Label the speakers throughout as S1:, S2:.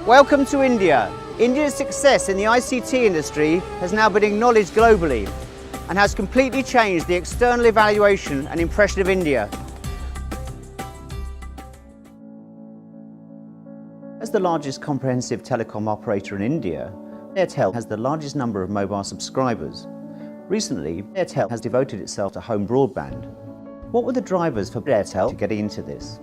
S1: Welcome to India. India's success in the ICT industry has now been acknowledged globally and has completely changed the external evaluation and impression of India. As the largest comprehensive telecom operator in India, Airtel has the largest number of mobile subscribers. Recently, Airtel has devoted itself to home broadband. What were the drivers for Airtel to getting into this?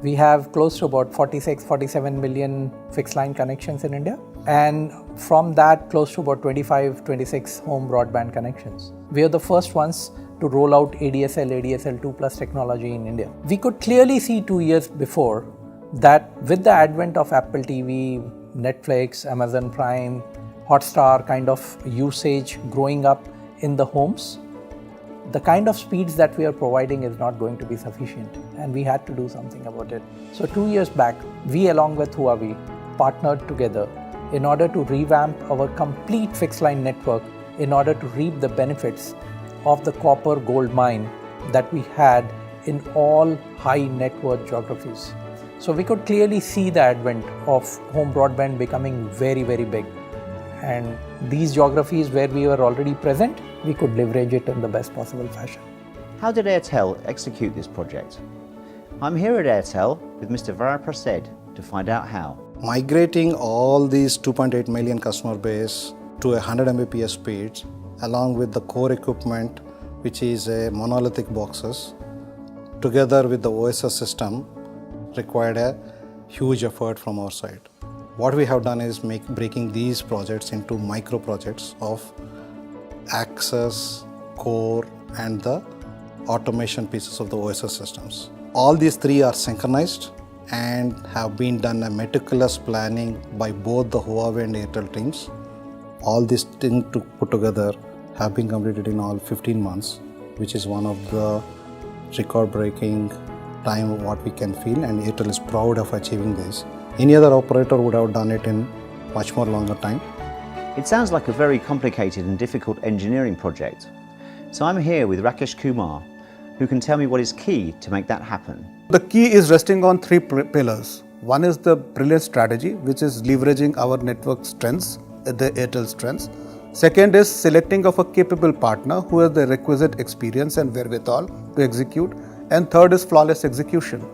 S2: We have close to about 47 million fixed line connections in India, and from that close to about 26 home broadband connections. We are the first ones to roll out ADSL 2+ technology in India. We could clearly see 2 years before that with the advent of Apple TV, Netflix, Amazon Prime, Hotstar kind of usage growing up in the homes, the kind of speeds that we are providing is not going to be sufficient, and we had to do something about it. So 2 years back, we along with Huawei partnered together in order to revamp our complete fixed line network in order to reap the benefits of the copper gold mine that we had in all high net worth geographies. So we could clearly see the advent of home broadband becoming very, very big. And these geographies where we were already present, we could leverage it in the best possible fashion.
S1: How did Airtel execute this project? I'm here at Airtel with Mr. Varaprasad to find out how.
S3: Migrating all these 2.8 million customer base to 100 Mbps speeds along with the core equipment, which is a monolithic boxes, together with the OSS system, required a huge effort from our side. What we have done is breaking these projects into micro projects of access, core, and the automation pieces of the OSS systems. All these three are synchronized and have been done a meticulous planning by both the Huawei and Airtel teams. All these things to put together have been completed in all 15 months, which is one of the record-breaking time what we can feel, and Airtel is proud of achieving this. Any other operator would have done it in much more longer time.
S1: It sounds like a very complicated and difficult engineering project. So I'm here with Rakesh Kumar, who can tell me what is key to make that happen.
S4: The key is resting on three pillars. One is the brilliant strategy, which is leveraging our network strengths, the Airtel strengths. Second is selecting of a capable partner who has the requisite experience and wherewithal to execute. And third is flawless execution.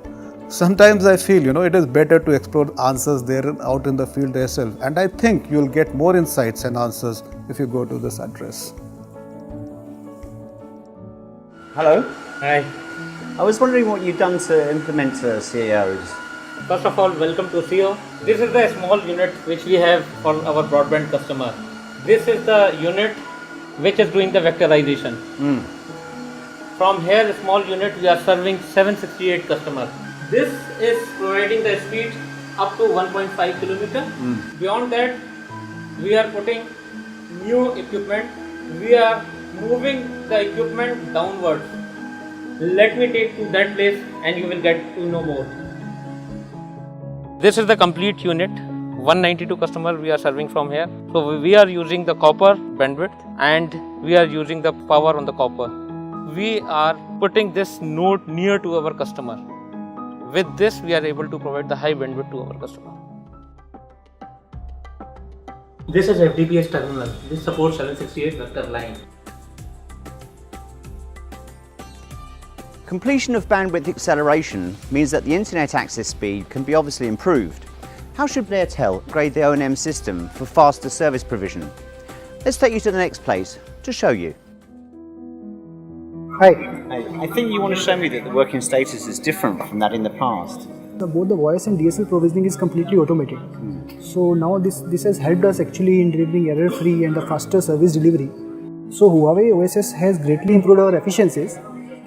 S4: Sometimes I feel, it is better to explore answers there out in the field yourself. And I think you'll get more insights and answers if you go to this address.
S1: Hello.
S5: Hi.
S1: I was wondering what you've done to implement CEOs.
S5: First of all, welcome to CEO. This is the small unit which we have for our broadband customer. This is the unit which is doing the vectorization. From here, the small unit, we are serving 768 customers. This is providing the speed up to 1.5 kilometer. Beyond that, we are putting new equipment. We are moving the equipment downwards. Let me take to that place and you will get to know more. This is the complete unit. 192 customers we are serving from here. So we are using the copper bandwidth and we are using the power on the copper. We are putting this node near to our customer. With this, we are able to provide the high bandwidth to our customer. This is FDPS terminal. This supports 768 vector line.
S1: Completion of bandwidth acceleration means that the internet access speed can be obviously improved. How should Airtel upgrade the O&M system for faster service provision? Let's take you to the next place to show you.
S6: Hi.
S1: I think you want to show me that the working status is different from that in the past.
S6: Both the voice and DSL provisioning is completely automated. So now this has helped us actually in delivering error-free and the faster service delivery. So Huawei OSS has greatly improved our efficiencies,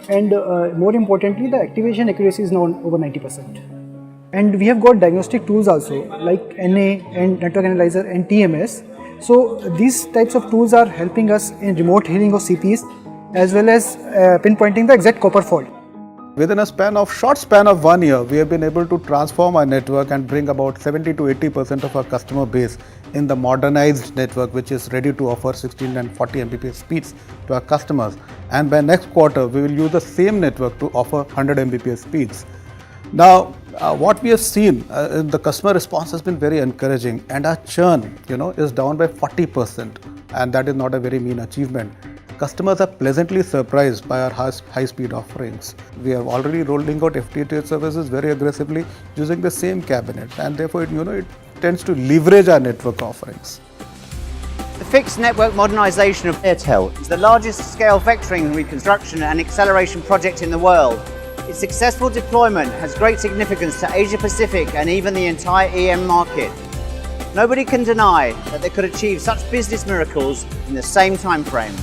S6: and more importantly, the activation accuracy is now over 90%. And we have got diagnostic tools also like NA and Network Analyzer and TMS. So these types of tools are helping us in remote hearing of CPs as well as pinpointing the exact copper fault.
S4: Within a short span of 1 year, we have been able to transform our network and bring about 70 to 80% of our customer base in the modernized network, which is ready to offer 16 and 40 Mbps speeds to our customers. And by next quarter, we will use the same network to offer 100 Mbps speeds. Now, What we have seen, the customer response has been very encouraging, and our churn, is down by 40%, and that is not a very mean achievement. Customers are pleasantly surprised by our high-speed offerings. We are already rolling out FTTH services very aggressively using the same cabinet, and therefore, it tends to leverage our network offerings.
S1: The fixed network modernisation of Airtel is the largest scale vectoring, reconstruction and acceleration project in the world. Its successful deployment has great significance to Asia Pacific and even the entire EM market. Nobody can deny that they could achieve such business miracles in the same time frame.